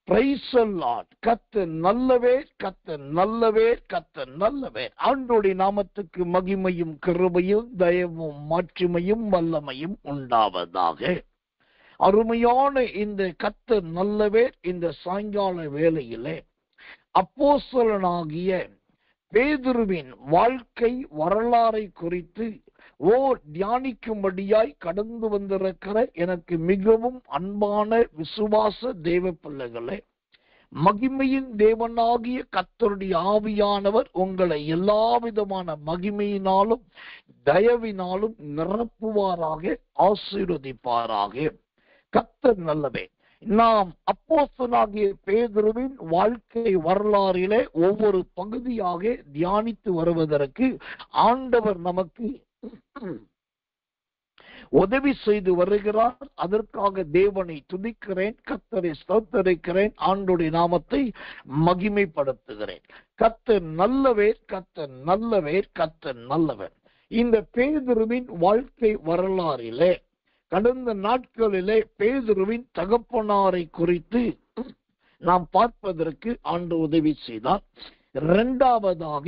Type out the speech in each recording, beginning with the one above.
Praise the Lord. கர்த்தர் நல்லவர், கர்த்தர் நல்லவர், கர்த்தர் நல்லவர். ஆண்டவருடைய நாமத்துக்கு மகிமையும் கிருபையும் தயவும் மாட்சிமையும் வல்லமையும் உண்டாவதாக. அருமையான இந்த கர்த்தர் நல்லவர் இந்த சாயங்கால வேளையிலே அப்போஸ்தலனாகிய பேதுருவின் வாழ்க்கை வரலாறை குறித்து தியானிக்கும்படியாய் கடந்து வந்திருக்கிற எனக்கு மிகவும் அன்பான விசுவாச தேவ பிள்ளைகளே, மகிமையின் தேவனாகிய கர்த்தருடைய ஆவியானவர் உங்களை எல்லா விதமான மகிமையினாலும் தயவினாலும் நிரப்புவாராக, ஆசீர்வதிப்பாராக. கர்த்தர் நல்லவே. நாம் அப்போஸ்தலனாகிய பேதுருவின் வாழ்க்கை வரலாறிலே ஒவ்வொரு பகுதியாக தியானித்து வருவதற்கு ஆண்டவர் நமக்கு உதவி செய்து வருகிறார். அதற்காக தேவனை துதிக்கிறேன், கர்த்தரை ஸ்தோத்தரிக்கிறேன், ஆண்டவருடைய நாமத்தை மகிமைப்படுத்துகிறேன். கர்த்தர் நல்லவர், கர்த்தர் நல்லவர், கர்த்தர் நல்லவர். இந்த பேதுருவின் வாழ்க்கை வரலாறிலே கடந்த நாட்களிலே பேதுருவின் தகப்பனாரை குறித்து நாம் பார்ப்பதற்கு ஆண்டவர் உதவி செய்தார். இரண்டாவதாக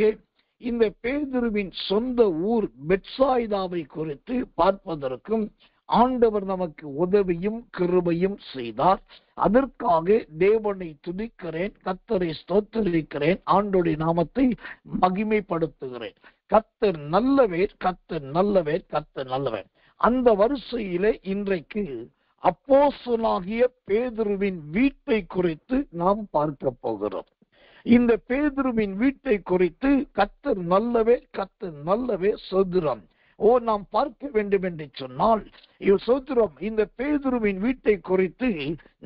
இந்த பேதுருவின் சொந்த ஊர் பெத்சாயிதாவை குறித்து பார்ப்பதற்கும் ஆண்டவர் நமக்கு உதவியும் கிருபையும் செய்தார். அதற்காக தேவனை துதிக்கிறேன், கர்த்தரை ஸ்தோத்திரிக்கிறேன், ஆண்டவருடைய நாமத்தை மகிமைப்படுத்துகிறேன். கர்த்தர் நல்லவர், கர்த்தர் நல்லவர், கர்த்தர் நல்லவர். அந்த வரிசையிலே இன்றைக்கு அப்போஸ்தலனாகிய பேதுருவின் வீட்டை குறித்து நாம் பார்க்க போகிறோம். இந்த பேதுருவின் வீட்டை குறித்து கர்த்தர் நல்லவே, கர்த்தர் நல்லவே சோதரம் நாம் பார்க்க வேண்டும் என்று சொன்னால் சோதரம் இந்த பேதுருவின் வீட்டை குறித்து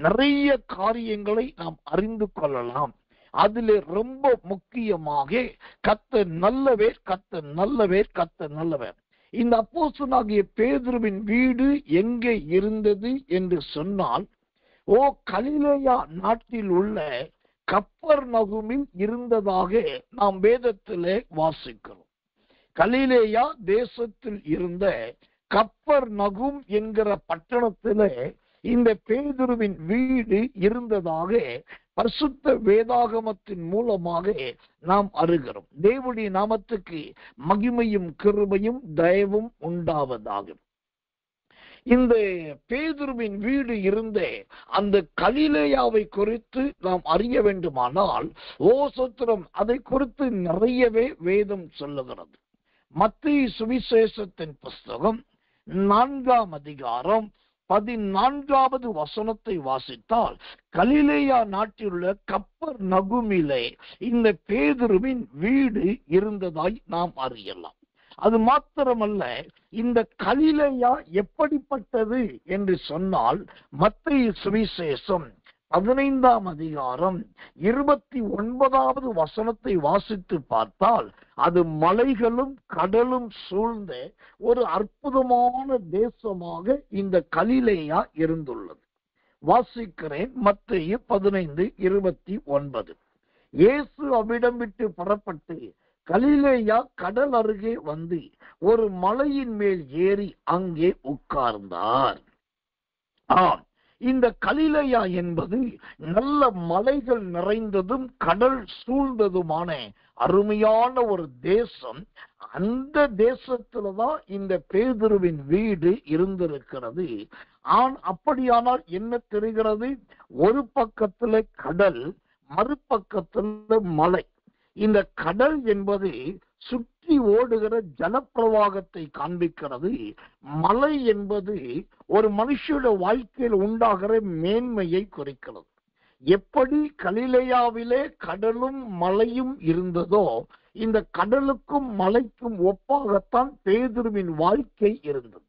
நிறைய காரியங்களை நாம் அறிந்து கொள்ளலாம். அதிலே ரொம்ப முக்கியமாக கர்த்தர் நல்லவே, கர்த்தர் நல்லவே, கர்த்தர் நல்லவே. இந்த அப்போஸ்தலனாகிய பேதுருவின் வீடு எங்கே இருந்தது என்று சொன்னால் கலிலேயா நாட்டில் உள்ள கப்பர்நகூமில் இருந்ததாக நாம் வேதத்திலே வாசிக்கிறோம். கலிலேயா தேசத்தில் இருந்த கப்பர்நகூம் என்கிற பட்டணத்திலே இந்த பேதுருவின் வீடு இருந்ததாக பரிசுத்த வேதாகமத்தின் மூலமாக நாம் அறிகிறோம். தேவனுடைய நாமத்துக்கு மகிமையும் கிருபையும் தயவும் உண்டாவதாக. இந்த பேதுருவின் வீடு இருந்த அந்த கலிலேயாவை குறித்து நாம் அறிய வேண்டுமானால் சோத்திரம் அதை குறித்து நிறையவே வேதம் சொல்லுகிறது. மத்தேயு சுவிசேஷத்தின் புஸ்தகம் 4ஆம் அதிகாரம் 14வது வசனத்தை வாசித்தால் கலிலேயா நாட்டில் உள்ள கப்பர்நகூமிலே இந்த பேதுருவின் வீடு இருந்ததாய் நாம் அறியலாம். அது மாத்திரமல்ல, இந்த கலிலேயா எப்படிப்பட்டது என்று சொன்னால் மத்தேயு சுவிசேஷம் 15ஆம் அதிகாரம் 29வது வசனத்தை வாசித்து பார்த்தால் அது மலைகளும் கடலும் சூழ்ந்த ஒரு அற்புதமான தேசமாக இந்த கலிலேயா இருந்துள்ளது. வாசிக்கிறேன், மத்தேயு 15:29. இயேசு அவ்விடம் விட்டு புறப்பட்டு கலிலேயா கடல் அருகே வந்து ஒரு மலையின் மேல் ஏறி அங்கே உட்கார்ந்தார். இந்த கலிலேயா என்பது நல்ல மலைகள் நிறைந்ததும் கடல் சூழ்ந்ததுமான அருமையான ஒரு தேசம். அந்த தேசத்துலதான் இந்த பேதுருவின் வீடு இருந்திருக்கிறது. அப்படியானால் என்ன தெரிகிறது? ஒரு பக்கத்துல கடல், மறுபக்கத்துல மலை. இந்த கடல் என்பது சுற்றி ஓடுகிற ஜலப்பிரவாகத்தை காண்பிக்கிறது. மலை என்பது ஒரு மனுஷனுடைய வாழ்க்கையில் உண்டாகிற மேன்மையை குறிக்கிறது. எப்படி கலிலேயாவிலே கடலும் மலையும் இருந்ததோ இந்த கடலுக்கும் மலைக்கும் ஒப்பாகத்தான் பேதுருவின் வாழ்க்கை இருந்தது.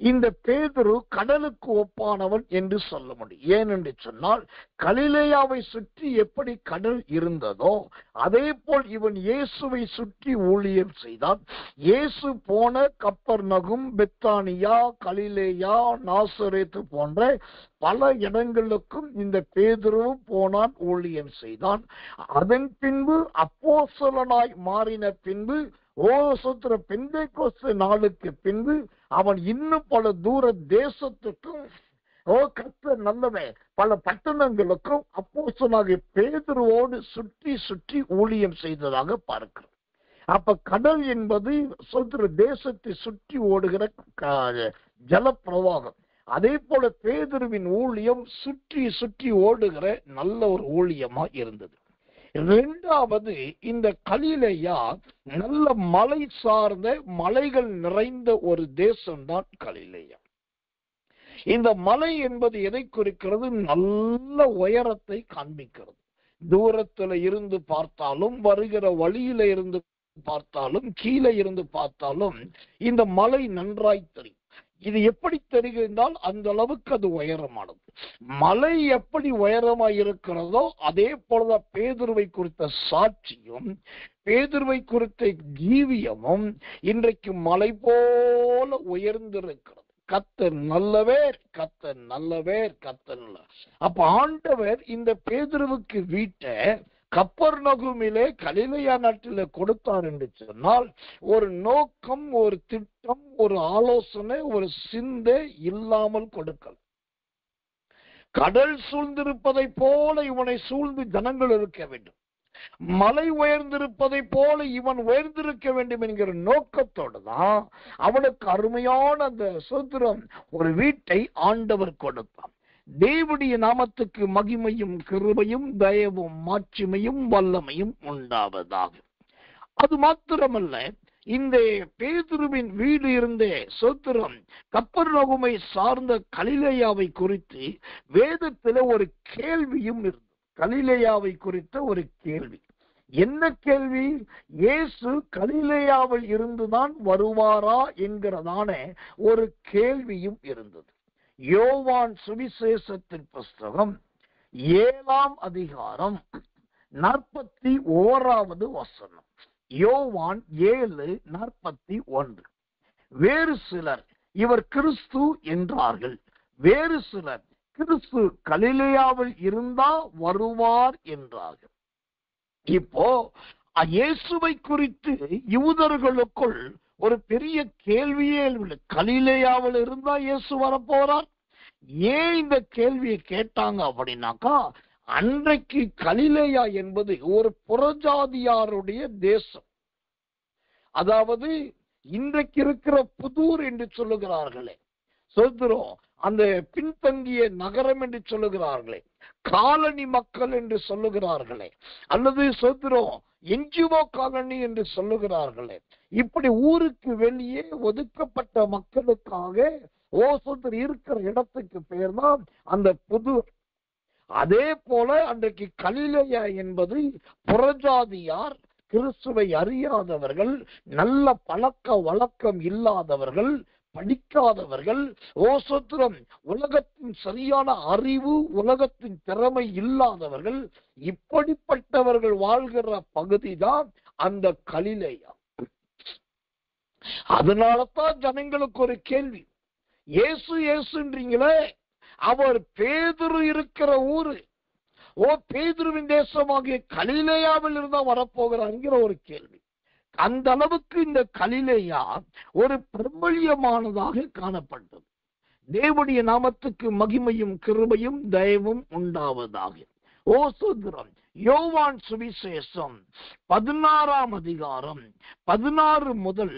இந்த பேதுரு கடலுக்கு ஒப்பானவன் என்று சொல்ல முடியும். ஏனென்று சொன்னால் கலிலேயாவை சுற்றி எப்படி கடல் இருந்ததோ அதே போல் இவன் இயேசுவை சுற்றி ஊழியம் செய்தான். இயேசு போன கப்பர்நகூம், பெத்தானியா, கலிலேயா, நாசரேத்து போன்ற பல இடங்களுக்கும் இந்த பேதுருவும் போனான், ஊழியம் செய்தான். அதன் பின்பு அப்போஸ்தலனாய் மாறின பின்பு பெந்தேகோஸ்து நாளுக்கு பின்பு அவன் இன்னும் பல தூர தேசத்துக்கும் கர்த்தர் நல்லவன். பல பட்டணங்களுக்கும் அப்போஸ்தலனாகிய பேதுருவோடு சுற்றி சுற்றி ஊழியம் செய்ததாக பார்க்கிறோம். அப்ப கடல் என்பது சொல்ற தேசத்தை சுற்றி ஓடுகிற ஜல பிரவாகம். அதே போல பேதுருவின் ஊழியம் சுற்றி சுற்றி ஓடுகிற நல்ல ஒரு ஊழியமா இருந்தது. இரண்டாவது, இந்த கலிலேயா நல்ல மலை சார்ந்த மலைகள் நிறைந்த ஒரு தேசம்தான் கலிலேயா. இந்த மலை என்பது எதை குறிக்கிறது? நல்ல உயரத்தை காண்பிக்கிறது. தூரத்துல இருந்து பார்த்தாலும், வருகிற வழியில இருந்து பார்த்தாலும், கீழே இருந்து பார்த்தாலும் இந்த மலை நன்றாய் தெரியும். இது எப்படி தெரிகிறால் அந்த அளவுக்கு அது உயரமானது. மலை எப்படி உயரமாய் இருக்கிறதோ அதே போலதான் பேதுருவை குறித்த சாட்சியும் பேதுருவை குறித்த ஜீவியமும் இன்றைக்கு மலை போல உயர்ந்திருக்கிறது. கர்த்தர் நல்லவர், கர்த்தர் நல்லவர், கர்த்தர் நல்லவர். அப்ப ஆண்டவர் இந்த பேதுருவுக்கு வீட்டை கப்பர்நகூமிலே கலிலேயா நாட்டில கொடுத்தார் என்று சொன்னால் ஒரு நோக்கம், ஒரு திட்டம், ஒரு ஆலோசனை, ஒரு சிந்தை இல்லாமல் கொடுக்கல். கடல் சூழ்ந்திருப்பதை போல இவனை சூழ்ந்து ஜனங்கள் இருக்க வேண்டும், மலை உயர்ந்திருப்பதை போல இவன் உயர்ந்திருக்க வேண்டும் என்கிற நோக்கத்தோடு தான் அவனுக்கு அருமையான அந்த சுதந்திரம் ஒரு வீட்டை ஆண்டவர் கொடுத்தான். தேவனுடைய நாமத்துக்கு மகிமையும் கிருபையும் தயவும் மாட்சிமையும் வல்லமையும் உண்டாவதாக. அது மாத்திரமல்ல, இந்த பேதுருவின் வீடு இருந்த சோத்திரம் கப்பர்நகூமை சார்ந்த கலிலேயாவை குறித்து வேதத்தில் ஒரு கேள்வியும் இருந்தது. கலிலேயாவை குறித்த ஒரு கேள்வி. என்ன கேள்வி? இயேசு கலிலேயாவில் இருந்துதான் வருவாரா என்கிறதான ஒரு கேள்வியும் இருந்தது. யோவான் சுவிசேஷத்தின் புஸ்தகம் 7ஆம் அதிகாரம் 41வது வசனம். யோவான் 7:41. வேறு சிலர் இவர் கிறிஸ்து என்றார்கள், வேறு சிலர் கிறிஸ்து கலிலேயாவில் இருந்தா வருவார் என்றார்கள். இப்போ இயேசுவை குறித்து யூதர்களுக்குள் ஒரு பெரிய கேள்வியே இல்லை. கலிலேயாவில் இருந்தா இயேசு வரப்போறார். ஏன் இந்த கேள்வியை கேட்டாங்க அப்படின்னாக்கா, அன்றைக்கு கலிலேயா என்பது ஒரு புறஜாதியாருடைய தேசம். அதாவது இன்றைக்கு இருக்கிற புதூர் என்று சொல்லுகிறார்களே, சொல்கிறோம் அந்த பின்தங்கிய நகரம் என்று சொல்லுகிறார்களே, காலனி மக்கள் என்று சொல்லுகிறார்களே, அல்லது சொல்கிறோம் என்ஜிஓ காலனி என்று சொல்லுகிறார்களே, இப்படி ஊருக்கு வெளியே ஒதுக்கப்பட்ட மக்களுக்காக இருக்கிற இடத்துக்கு பேர் தான் அந்த புதூர். அதே போல அன்றைக்கு கலிலேயா என்பது புறஜாதியார், கிறிஸ்துவை அறியாதவர்கள், நல்ல பழக்க வழக்கம் இல்லாதவர்கள், படிக்காதவர்கள், உலகத்தின் சரியான அறிவு, உலகத்தின் திறமை இல்லாதவர்கள், இப்படிப்பட்டவர்கள் வாழ்கிற பகுதி தான் அந்த கலிலேயா. அதனாலதான் ஜனங்களுக்கு ஒரு கேள்வி, இயேசு இயேசுன்றீங்களே, அவர் பேதுரு இருக்கிற ஊரு, பேதுருவின் தேசமாகிய கலிலேயாவில் இருந்தா வரப்போகிறாங்கிற ஒரு கேள்வி. அந்த அளவுக்கு இந்த கலிலேயா ஒரு பிரபல்யமானதாக காணப்பட்டது. தேவனுடைய நாமத்துக்கு மகிமையும் கிருபையும் தயவும் உண்டாவதாக. சோதரம் யோவான் சுவிசேஷம் 16ஆம் அதிகாரம் 16 முதல்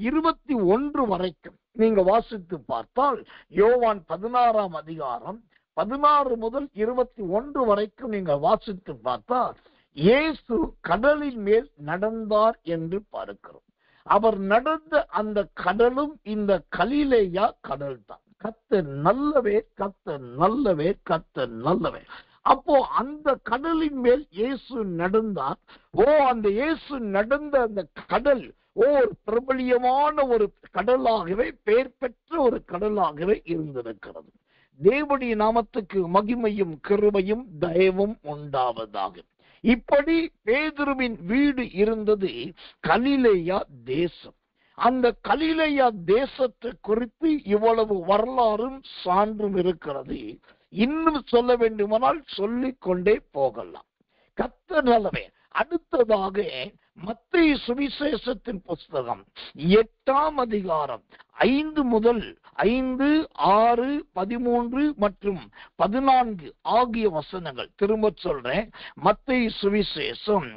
21 வரைக்கும் நீங்க வாசித்து பார்த்தால், யோவான் 16ஆம் அதிகாரம் 16 முதல் 21 வரைக்கும் நீங்க வாசித்து பார்த்தால், இயேசு கடலின் மேல் நடந்தார் என்று பார்க்கிறோம். அவர் நடந்த அந்த கடலும் இந்த கலிலேயா கடல் தான். கர்த்தர் நல்லவே, கர்த்தர் நல்லவே, கர்த்தர் நல்லவே. அப்போ அந்த கடலின் மேல் இயேசு நடந்தார். அந்த இயேசு நடந்த அந்த கடல் ஒரு பிரபலியமான ஒரு கடலாகவே, பெயர் பெற்ற ஒரு கடலாகவே இருந்திருக்கிறது. தேவனுடைய நாமத்துக்கு மகிமையும் கிருபையும் தயவும் உண்டாவதாக. இப்படி பேதுருவின் வீடு இருந்தது கலிலேயா தேசம். அந்த கலிலேயா தேசத்தை குறித்து இவ்வளவு வரலாறும் சான்றும் இருக்கிறது. இன்னும் சொல்ல வேண்டுமானால் சொல்லிக் கொண்டே போகலாம். கர்த்தர் நல்லவே. அடுத்ததாக மத்தேயு சுவிசேஷத்தின் புஸ்தகம் 8ஆம் அதிகாரம் 5 முதல் 5, 6, 13 மற்றும் 14 ஆகிய வசனங்கள். திரும்ப சொல்றேன். மத்தேயு சுவிசேஷம்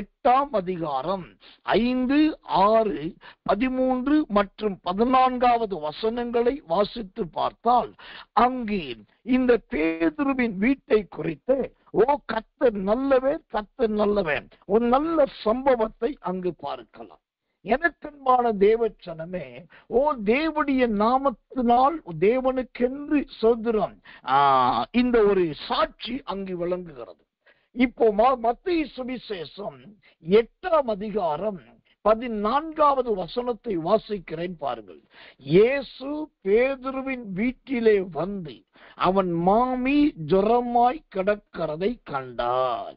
8ஆம் அதிகாரம் 5, 6, 13 மற்றும் 14வது வசனங்களை வாசித்து பார்த்தால் அங்கே இந்த பேதுருவின் வீட்டை குறித்து கர்த்தர் நல்லவர், கர்த்தர் நல்லவர், ஒரு நல்ல சம்பவத்தை அங்கு பார்க்கலாம். எனக்கன்பான தேவச்சனமே, தேவனுடைய நாமத்தினால் தேவனுக்கென்று சோதரம் இந்த ஒரு சாட்சி அங்கு விளங்குகிறது. இப்போ மத்தேயு சுவிசேஷம் 8ஆம் அதிகாரம் 14வது வசனத்தை வாசிக்கிறேன் பாருங்கள். இயேசு பேதுருவின் வீட்டிலே வந்து அவன் மாமி ஜுரமாய் கிடக்கிறதை கண்டார்.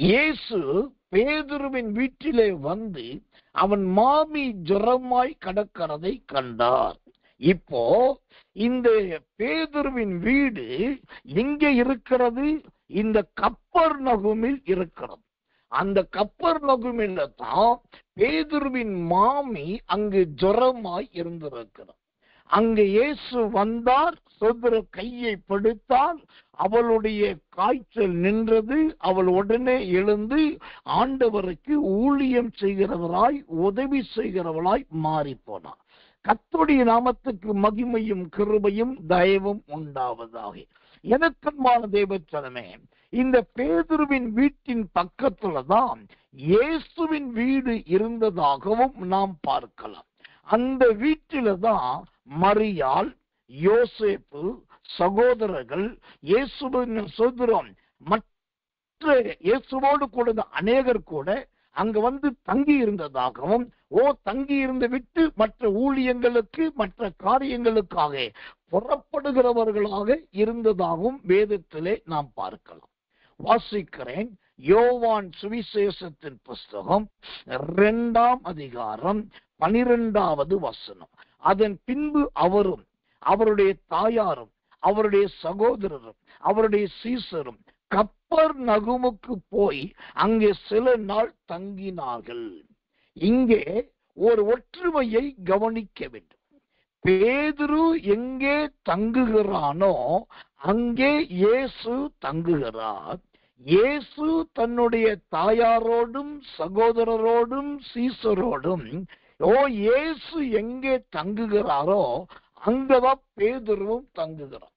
இயேசு பேதுருவின் வீட்டிலே வந்து அவன் மாமி ஜுரமாய் கிடக்கிறதை கண்டார். இப்போ இந்த பேதுருவின் வீடு எங்கே இருக்கிறது? இந்த கப்பர்நகூமில் இருக்கிறது. அந்த கப்பர்நகூமில் தான் பேதுருவின் மாமி அங்கு ஜுரமாய் இருந்திருக்கிறார். அங்கு இயேசு வந்தார், சோதர கையை பிடித்தால் அவளுடைய காய்ச்சல் நின்றது. அவள் உடனே எழுந்து ஆண்டவருக்கு ஊழியம் செய்கிறவராய், உதவி செய்கிறவளாய் மாறி போனார். கர்த்தருடைய நாமத்துக்கு மகிமையும் கிருபையும் தயவும் உண்டாவதாக. எனக்கன்பான தேவச்சனமே, இந்த பேதுருவின் வீட்டின் பக்கத்துல தான் இயேசுவின் வீடு இருந்ததாகவும் நாம் பார்க்கலாம். அந்த வீட்டில தான் மரியாள், யோசேப்பு, சகோதரர்கள், இயேசுவின் சகோதரம், மற்ற இயேசுவோடு கூட அநேகர் கூட அங்க வந்து தங்கி இருந்ததாகவும், தங்கி இருந்து விட்டு மற்ற ஊழியங்களுக்கு, மற்ற காரியங்களுக்காக புறப்படுகிறவர்களாக இருந்ததாகவும் வேதத்திலே நாம் பார்க்கலாம். வாசிக்கிறேன். யோவான் சுவிசேஷத்தின் புஸ்தகம் 2ஆம் அதிகாரம் 12வது வசனம். அதன் பின்பு அவரும் அவருடைய தாயாரும் அவருடைய சகோதரரும் அவருடைய சீசரும் கப்பர்நகூமுக்கு போய் அங்கே சில நாள் தங்கினார்கள். இங்கே ஒரு ஒற்றுமையை கவனிக்க வேண்டும். பேதுரு எங்கே தங்குகிறானோ அங்கே இயேசு தங்குகிறார். இயேசு தன்னுடைய தாயாரோடும் சகோதரரோடும் சீசரோடும் இயேசு எங்கே தங்குகிறாரோ அங்கதான் பேதுருவும் தங்குகிறார்.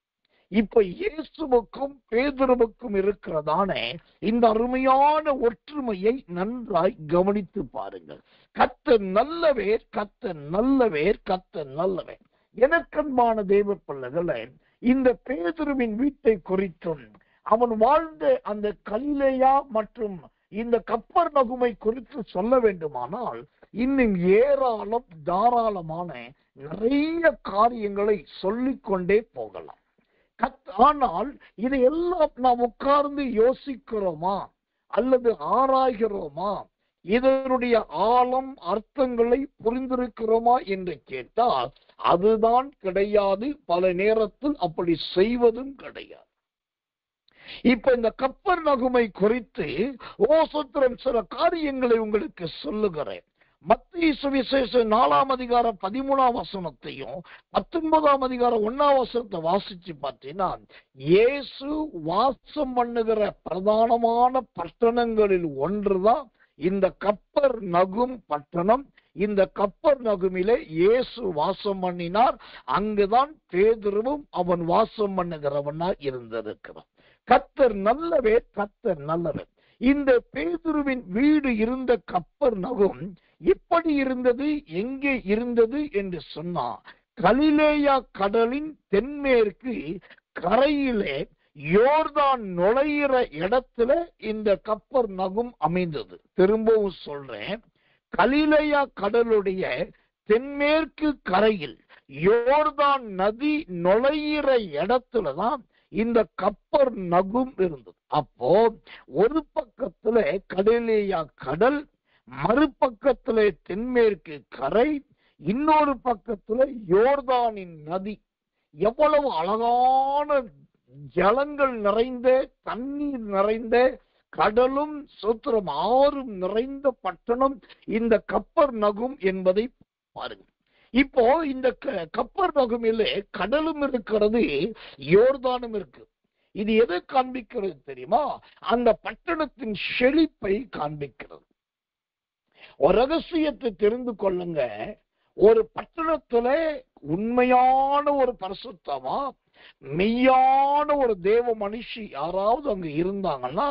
இப்ப இயேசுவுக்கும் பேதுருவுக்கும் இருக்கிறதானே இந்த அருமையான ஒற்றுமையை நன்றாய் கவனித்து பாருங்கள். கர்த்தர் நல்லவர், கர்த்தர் நல்லவர், கர்த்தர் நல்லவர். எனக்கன்பான தேவ பிள்ளைகளே, இந்த பேதுருவின் வீட்டை குறித்தும் அவன் வாழ்ந்த அந்த கலிலேயா மற்றும் இந்த கப்பர்நகூமை குறித்து சொல்ல வேண்டுமானால் இன்னும் ஏராளம் தாராளமான நிறைய காரியங்களை சொல்லிக்கொண்டே போகலாம். ஆனால் இதையெல்லாம் நாம் உட்கார்ந்து யோசிக்கிறோமா அல்லது ஆராய்கிறோமா? இதனுடைய ஆழம் அர்த்தங்களை புரிந்திருக்கிறோமா என்று கேட்டால் அதுதான் கிடையாது. பல நேரத்தில் அப்படி செய்வதும் கிடையாது. இப்ப இந்த கப்பர்நகூமை குறித்து சூத்திரம் சில காரியங்களை உங்களுக்கு சொல்லுகிறேன். மத்தேயு சுவிசேஷம் 4ஆம் அதிகாரம் 13ஆம் வசனத்தையும் 19ஆம் அதிகாரம் 1ஆம் வசனத்தை வாசிச்சு பார்த்தீங்கன்னா, இயேசு வாசம் பண்ணுகிற பிரதானமான பட்டணங்களில் ஒன்றுதான் இந்த கப்பர்நகூம் பட்டணம். இந்த கப்பர்நகூமிலே இயேசு வாசம் பண்ணினார். அங்குதான் பேதுருவும் அவன் வாசம் பண்ணுகிறவனா இருந்திருக்கிறான். கர்த்தர் நல்லவர், கர்த்தர் நல்லவர். இந்த பேதுருவின் வீடு இருந்த கப்பர்நகூம் எப்படி இருந்தது, எங்கே இருந்தது என்று சொன்னா, கலிலேயா கடலின் தென்மேற்கு கரையிலே யோர்தான் நுழையிற இடத்துல இந்த கப்பர்நகூம் அமைந்தது. திரும்பவும் சொல்றேன், கலிலேயா கடலுடைய தென்மேற்கு கரையில் யோர்தான் நதி நுழையிற இடத்துலதான் இந்த கப்பர்நகூம் இருந்தது. அப்போ ஒரு பக்கத்துல கலிலேயா கடல், மறுபக்கத்துல தென்மேற்கு கரை, இன்னொரு பக்கத்துல யோர்தானின் நதி. எவ்வளவு அழகான ஜலங்கள் நிறைந்த, தண்ணீர் நிறைந்த, கடலும் சோத்திரம் ஆறும் நிறைந்த பட்டணம் இந்த கப்பர்நகும் என்பதை பாருங்க. இப்போ இந்த கப்பர்நகுமிலே கடலும் இருக்கிறது, யோர்தானும் இருக்கு. இது எதை காண்பிக்கிறது தெரியுமா? அந்த பட்டணத்தின் செழிப்பை காண்பிக்கிறது. ஒரு ரகசியத்தை தெரிந்து கொள்ளுங்க. ஒரு பட்டணத்துல உண்மையான ஒரு பரிசுத்தமா மெய்யான ஒரு தேவ மனுஷி யாராவது அங்க இருந்தாங்கன்னா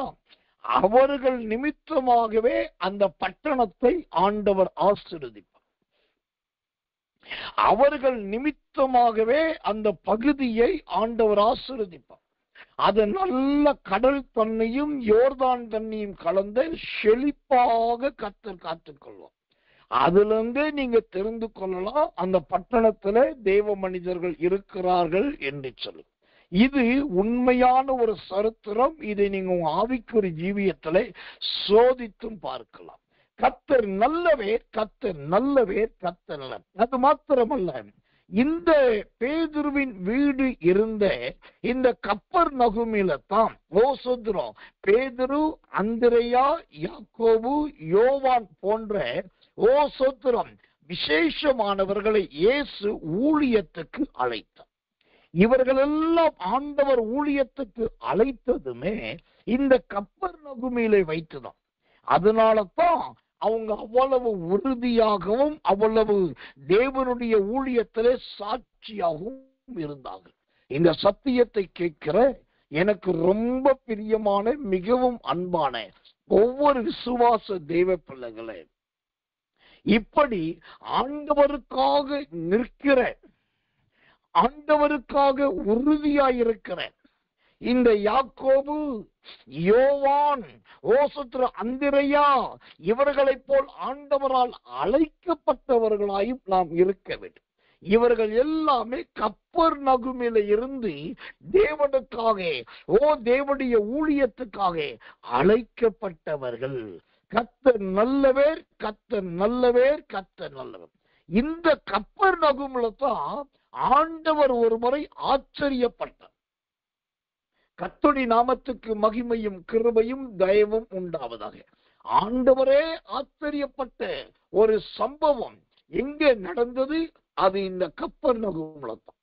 அவர்கள் நிமித்தமாகவே அந்த பட்டணத்தை ஆண்டவர் ஆசீர்வதிப்பார். அவர்கள் நிமித்தமாகவே அந்த பகுதியை ஆண்டவர் ஆசீர்வதிப்பார். அது நல்ல கடல் தண்ணியும் யோர்தான் தண்ணியும் கலந்து செழிப்பாக கர்த்தர் காத்துக்கொள்வார். அதுல இருந்து நீங்க தெரிந்து கொள்ளலாம் அந்த பட்டணத்துல தேவ மனிதர்கள் இருக்கிறார்கள் என்று சொல்லு. இது உண்மையான ஒரு சரித்திரம். இதை நீங்க உங்க ஆவிக்குரிய ஜீவியத்திலே சோதித்தும் பார்க்கலாம். கர்த்தர் நல்லவர், கர்த்தர் நல்லவர், கர்த்தர் நல்லவர். அது மாத்திரமல்ல, இந்த பேதுருவின் வீடு இருந்த இந்த கப்பர்நகுமில தான் சோத்திரம் பேதுரு, அந்திரேயா, யாக்கோபு, யோவான் போன்ற சோத்திரம் விசேஷமானவர்களை இயேசு ஊழியத்துக்கு அழைத்தார். இவர்களெல்லாம் ஆண்டவர் ஊழியத்துக்கு அழைத்ததுமே இந்த கப்பர்நகுமிலே வைத்துதான். அதனாலதான் அவங்க அவ்வளவு உறுதியாகவும் அவ்வளவு தேவனுடைய ஊழியத்திலே சாட்சியாகவும் இருந்தார்கள். இந்த சத்தியத்தை கேட்கிற எனக்கு ரொம்ப பிரியமான மிகவும் அன்பான ஒவ்வொரு விசுவாச தேவ பிள்ளைகளே, இப்படி ஆண்டவருக்காக நிற்கிற, ஆண்டவருக்காக உறுதியாயிருக்கிற இந்த யாக்கோபு, யோவான், அந்திரேயா இவர்களைப் போல் ஆண்டவரால் அழைக்கப்பட்டவர்களாயும் நாம் இருக்க வேண்டும். இவர்கள் எல்லாமே கப்பர்நகுமில இருந்து தேவனுக்காக தேவனுடைய ஊழியத்துக்காக அழைக்கப்பட்டவர்கள். கர்த்தர் நல்லவர், கர்த்தர் நல்லவர், கர்த்தர் நல்லவர். இந்த கப்பர்நகுமில தான் ஆண்டவர் ஒரு முறை ஆச்சரியப்பட்டார். கர்த்தருடைய நாமத்துக்கு மகிமையும் கிருபையும் தயவும் உண்டாவதாக. ஆண்டவரே ஆச்சரியப்பட்ட ஒரு சம்பவம் எங்கே நடந்தது? அது இந்த கப்பர்நகுமில தான்.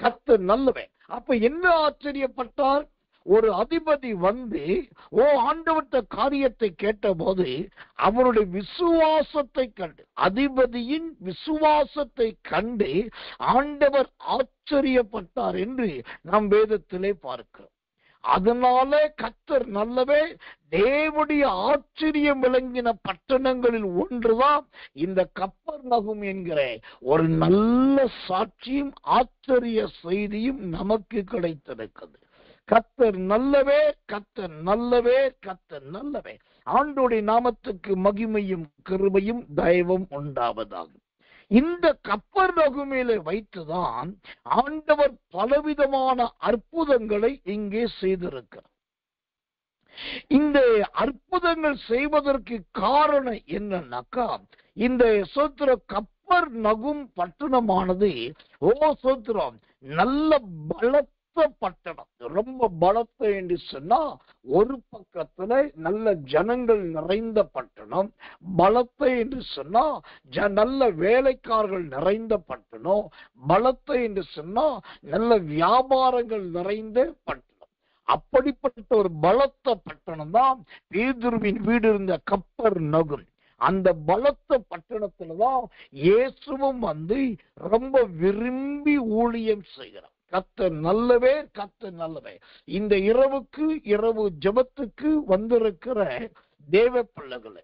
கர்த்தர் நல்லவன். அப்ப என்ன ஆச்சரியப்பட்டார்? ஒரு அதிபதி வந்து ஆண்டவர்ட்ட காரியத்தை கேட்ட போது அவருடைய விசுவாசத்தை கண்டு, அதிபதியின் விசுவாசத்தை கண்டு ஆண்டவர் ஆச்சரியப்பட்டார் என்று நாம் வேதத்திலே பார்க்கிறோம். அதனால கர்த்தர் நல்லவே, தேவனுடைய ஆச்சரியம் விளங்கின பட்டணங்களில் ஒன்றுதான் இந்த கப்பர்நகும் என்கிற ஒரு நல்ல சாட்சியும் ஆச்சரிய செய்தியும் நமக்கு கிடைத்திருக்கிறது. கர்த்தர் நல்லவே, கர்த்தர் நல்லவே, கர்த்தர் நல்லவே. ஆண்டவருடைய நாமத்துக்கு மகிமையும் கிருபையும் தயவும் உண்டாவதாகும். இந்த கப்பர்நகுமிலே வைத்துதான் ஆண்டவர் பலவிதமான அற்புதங்களை இங்கே செய்திருக்கிறார். இந்த அற்புதங்கள் செய்வதற்கு காரணம் என்னன்னாக்கா, இந்த கப்பர்நகும் பட்டணமானது சோத்திரம் நல்ல பலத்த பட்டணம். ரொம்ப பலத்தை என்று சொன்னா ஒரு பக்கத்துல நல்ல ஜனங்கள் நிறைந்த பட்டணம், பலத்தை என்று சொன்னா நல்ல வேலைக்காரர்கள் நிறைந்த பட்டணம், பலத்தை என்று சொன்னா நல்ல வியாபாரங்கள் நிறைந்த பட்டணம். அப்படிப்பட்ட ஒரு பலத்த பட்டணம் தான் பேதுருவின் வீடு இருந்த கப்பர்நகும். அந்த பலத்த பட்டணத்துலதான் இயேசுவும் வந்து ரொம்ப விரும்பி ஊழியம் செய்கிறார். கர்த்தர் நல்லவே, கர்த்தர் நல்லவே. இந்த இரவுக்கு இரவு ஜெபத்துக்கு வந்திருக்கிற தேவ பிள்ளைகளே,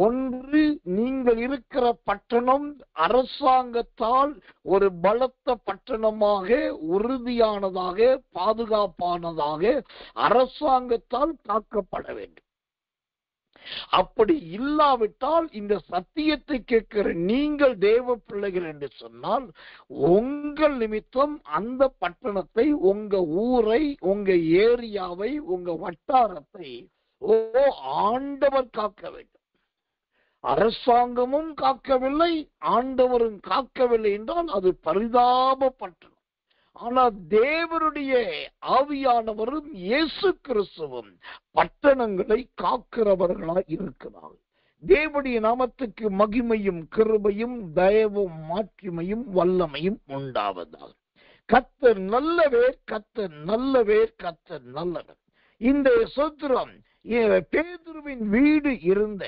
ஒன்று, நீங்கள் இருக்கிற பட்டணம் அரசாங்கத்தால் ஒரு பலத்த பட்டணமாக, உறுதியானதாக, பாதுகாப்பானதாக அரசாங்கத்தால் காக்கப்பட வேண்டும். அப்படி இல்லாவிட்டால் இந்த சத்தியத்தை கேட்கிற நீங்கள் தேவ பிள்ளைகள் என்று சொன்னால் உங்கள் நிமித்தம் அந்த பட்டணத்தை, உங்க ஊரை, உங்க ஏரியாவை, உங்க வட்டாரத்தை ஆண்டவர் காக்க வேண்டும். அரசாங்கமும் காக்கவில்லை, ஆண்டவரும் காக்கவில்லை என்றால் அது பரிதாப பட்டணம். ஆனால் தேவனுடைய ஆவியானவரும் இயேசு கிறிஸ்துவும் பட்டணங்களை காக்கிறவர்களாய் இருக்கிறார்கள். தேவனுடைய நாமத்துக்கு மகிமையும் கிருபையும் தயவும் மாட்சிமையும் வல்லமையும் உண்டாவதாக. கர்த்தர் நல்லவர், கர்த்தர் நல்லவர், கர்த்தர் நல்லவர். இந்த சோத்திரம் பேதுருவின் வீடு இருந்த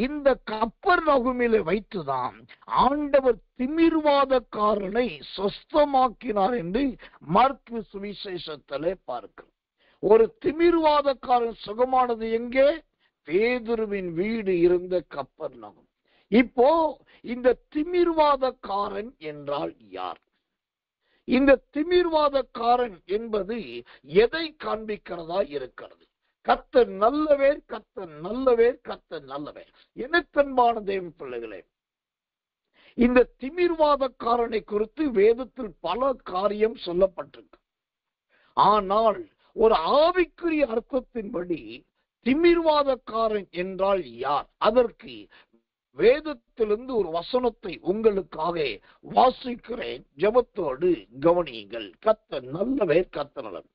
இந்த கப்பர்நகூமிலே வைத்துதான் ஆண்டவர் திமிர்வாதக்காரனை சொஸ்தமாக்கினார் என்று மார்க்கு சுவிசேஷத்திலே பார்க்கிறோம். ஒரு திமிர்வாதக்காரன் சுகமானது எங்கே? பேதுருவின் வீடு இருந்த கப்பர்நகூம். இப்போ இந்த திமிர்வாதக்காரன் என்றால் யார்? இந்த திமிர்வாதக்காரன் என்பது எதை காண்பிக்கிறதா இருக்கிறது? கர்த்தர் நல்லவர், கர்த்தர் நல்லவர், கர்த்தர் நல்லவர். எனக்கன்பான தேவ பிள்ளைகளே, இந்த திமிர்வாதக்காரனை குறித்து வேதத்தில் பல காரியம் சொல்லப்பட்டிருக்கு. ஆனால் ஒரு ஆவிக்குரிய அர்த்தத்தின்படி திமிர்வாதக்காரன் என்றால் யார்? அதற்கு வேதத்திலிருந்து ஒரு வசனத்தை உங்களுக்காக வாசிக்கிறேன். ஜெபத்தோடு கவனியுங்கள். கர்த்தர் நல்லவர், கர்த்தர் நல்லவர்.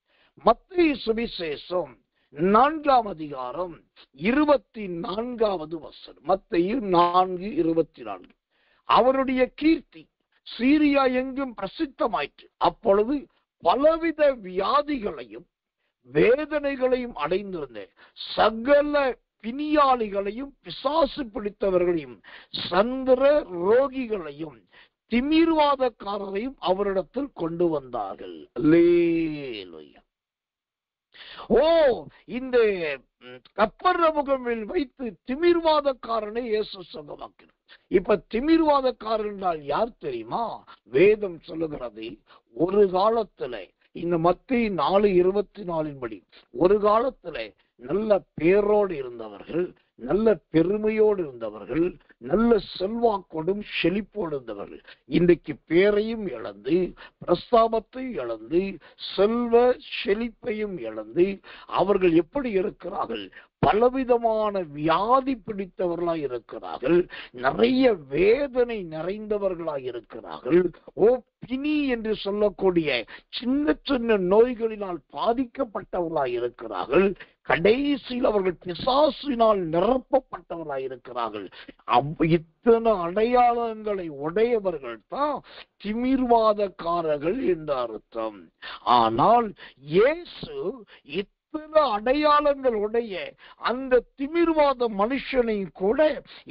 மத்தேயு சுவிசேஷம் 4ஆம் அதிகாரம் 24வது வசனம். மத்தேயு 4:24. அவருடைய கீர்த்தி சீரியா எங்கும் பிரசித்தமாயிற்று. அப்பொழுது பலவித வியாதிகளையும் வேதனைகளையும் அடைந்திருந்த சகல பிணியாளிகளையும் பிசாசு பிடித்தவர்களையும் சந்திர ரோகிகளையும் திமிர்வாதக்காரரையும் அவரிடத்தில் கொண்டு வந்தார்கள். அல்லேலூயா. இந்த கப்பர்நகூமில் வைத்து திமிர்வாதக்காரனை இயேசு சுகமாக்கினார். இப்ப திமிர்வாதக்காரன் என்றால் யார் தெரியுமா? வேதம் சொல்லுகிறது, ஒரு காலத்துல இந்த மத்தேயு 4:24 படி ஒரு காலத்துல நல்ல பேரோடு இருந்தவர்கள், நல்ல பெருமையோடு இருந்தவர்கள், நல்ல செல்வாக்கோடும் செழிப்போடு இருந்தவர்கள் இன்றைக்கு பேரையும் இழந்து, பிரஸ்தாபத்தையும் இழந்து, செல்வ செழிப்பையும் இழந்து அவர்கள் எப்படி இருக்கிறார்கள்? பலவிதமான வியாதி பிடித்தவர்களாய் இருக்கிறார்கள். நிறைய வேதனை நிறைந்தவர்களாய் இருக்கிறார்கள். பிணி என்று சொல்லக்கூடிய சின்ன சின்ன நோய்களினால் பாதிக்கப்பட்டவர்களாய் இருக்கிறார்கள். கடைசியில் அவர்கள் பிசாசினால் நிரப்பப்பட்டவர்களாய் இருக்கிறார்கள். இத்தனை அடையாளங்களை உடையவர்கள் தான் திமிர்வாதக்காரர்கள் என்ற அர்த்தம். ஆனால் இயேசு இத்தனை அடையாளங்களுடைய அந்த திமிர்வாத மனுஷனை கூட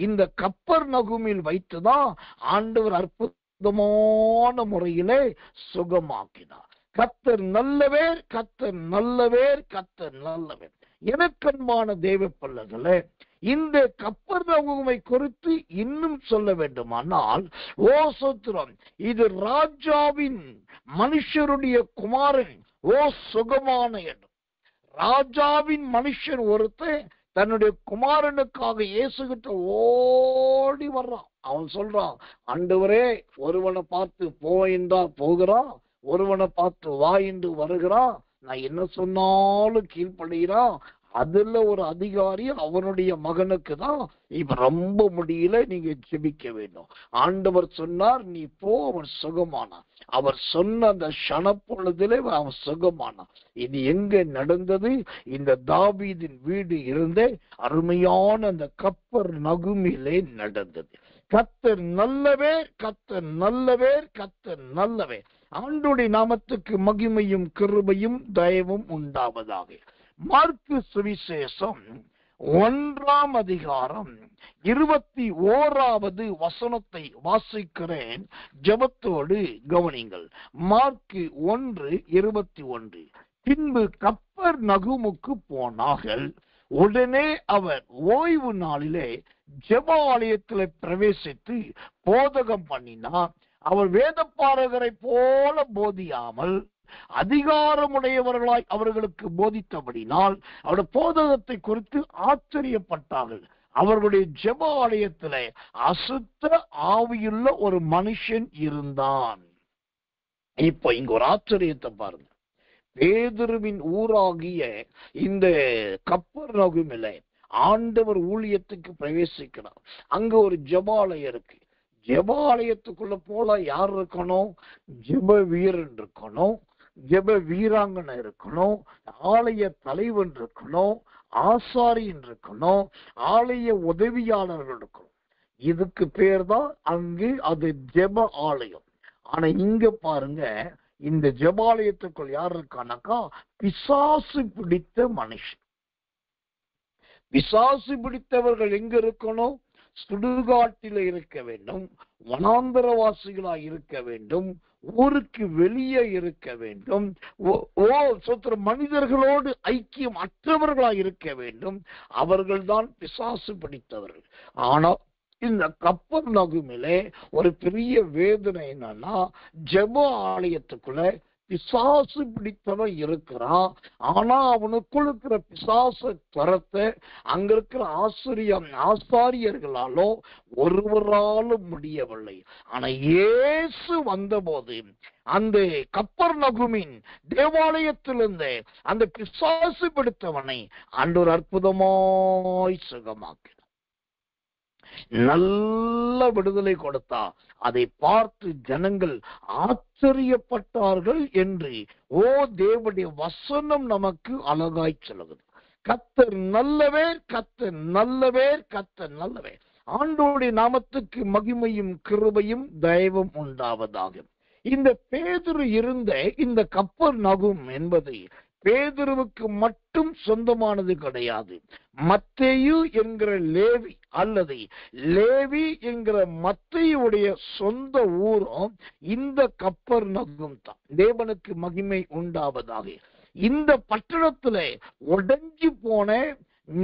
இந்த கப்பர்நகூமில் வைத்துதான் ஆண்டவர் அற்புதமான முறையிலே சுகமாக்கினார். கர்த்தர் நல்லவர், கர்த்தர் நல்லவர், கர்த்தர் நல்லவர். எனக்கன்பான தேவ பிள்ளைகளே, இந்த கப்பர்நகூமை குறித்து இன்னும் சொல்ல வேண்டுமானால், சோத்திரம், இது ராஜாவின் மனுஷருடைய குமாரன் சுகமான இடம். ராஜாவின் மனுஷன் ஒருத்தன் தன்னுடைய குமாரனுக்காக இயேசுகிட்ட ஓடி வர்றான். அவன் சொல்றான், ஆண்டவரே, ஒருவனை பார்த்து போ என்றா போகிறான், ஒருவனை பார்த்து வா என்று வருகிறான், நான் என்ன சொன்னாலும் கீழ்ப்படுகிறான். அதுல ஒரு அதிகாரி அவனுடைய மகனுக்கு தான் இப்ப ரொம்ப முடியல, நீங்க ஜெபிக்க வேண்டும். ஆண்டவர் சொன்னார், நீ போ, அவன் சுகமானான். அவர் சொன்ன அந்த க்ஷணப்பொழுதிலே அவன் சுகமானான். இது எங்க நடந்தது? இந்த தாவீதின் வீடு இருந்த அருமையான அந்த கப்பர்நகூமிலே நடந்தது. கர்த்தர் நல்லவர், கர்த்தர் நல்லவர், கர்த்தர் நல்லவர். ஆண்டவருடைய நாமத்துக்கு மகிமையும் கிருபையும் தயவும் உண்டாவதாக. மார்க்கு சுவிசேஷம் 1ஆம் அதிகாரம் 21வது வசனத்தை வாசிக்கிறேன். ஜெபத்தோடு கவனிங்கள். மார்க்கு 1:21. பின்பு கப்பர்நகூமுக்கு போனார்கள். உடனே அவர் ஓய்வு நாளிலே ஜெப ஆலயத்திலே பிரவேசித்து போதகம் பண்ணினார். அவர் வேதபாரகரை போல போதியாமல் அதிகாரமுடையவர்களாய் அவர்களுக்கு போதித்தபடினால் அவருடைய போதகத்தை குறித்து ஆச்சரியப்பட்டார்கள். அவர்களுடைய ஜெப ஆலயத்திலே அசுத்த ஆவியுள்ள ஒரு மனுஷன் இருந்தான். இப்ப இங்க ஒரு ஆச்சரியத்தை பாருங்க. பேதுருவின் ஊராகிய இந்த கப்பர்நகூமிலே ஆண்டவர் ஊழியத்துக்கு பிரவேசிக்கிறார். அங்க ஒரு ஜெபாலயம் இருக்கு. ஜெபாலயத்துக்குள்ள போல யார் இருக்கணும்? ஜெப வீரன் இருக்கணும், ஜெப வீராங்கனை இருக்கணும், ஆலய தலைவன் இருக்கணும், ஆசாரியன் இருக்கணும், ஆலய உதவியாளர்கள் இருக்கணும். இதுக்கு பேர் தான் அங்கு அது ஜெப ஆலயம். ஆனா இங்க பாருங்க, இந்த ஜெபாலயத்துக்குள் யார் இருக்கானாக்கா? பிசாசு பிடித்த மனுஷன். பிசாசு பிடித்தவர்கள் எங்க இருக்கணும்? சுடுகாட்டில இருக்க வேண்டும், வனாந்தரவாசிகளா இருக்க வேண்டும், ஊருக்கு வெளியே இருக்க வேண்டும், மனிதர்களோடு ஐக்கியம் அற்றவர்களா இருக்க வேண்டும். அவர்கள்தான் பிசாசு பிடித்தவர்கள். ஆனால் இந்த கப்பர்நகூமிலே ஒரு பெரிய வேதனை என்னன்னா, ஜெப ஆலயத்துக்குள்ள பிசாசு பிடித்தவன் இருக்கிறான். ஆனா அவனுக்குள் இருக்கிற பிசாசை துரத்த அங்க இருக்கிற ஆசாரியர்களாலோ ஒருவராலும் முடியவில்லை. ஆனா இயேசு வந்தபோது அந்த கப்பர்நகூமின் தேவாலயத்திலிருந்து அந்த பிசாசு பிடித்தவனை ஆண்டவர் அற்புதமாய் சுகமாக்கினார், நல்ல விடுதலை கொடுத்தா. அதை பார்த்து ஜனங்கள் ஆச்சரியப்பட்டார்கள் என்று தேவனுடைய வசனம் நமக்கு அழகாய் சொல்லுகிறது. கர்த்தர் நல்லவர், கர்த்தர் நல்லவர், கர்த்தர் நல்லவர். ஆண்டவருடைய நாமத்துக்கு மகிமையும் கிருபையும் தயவும் உண்டாவதாக. இந்த பேதுரு இருந்த இந்த கப்பர்நகூம் என்பது பேதுருவுக்கு மட்டும் சொந்தமானது கிடையாது. மத்தேயு என்கிற லேவி அல்லது லேவி என்கிற மத்தேயுடைய சொந்த ஊரும் இந்த கப்பர்நகூம் தான். தேவனுக்கு மகிமை உண்டாவதாக. இந்த பட்டணத்துல உடைஞ்சு போன,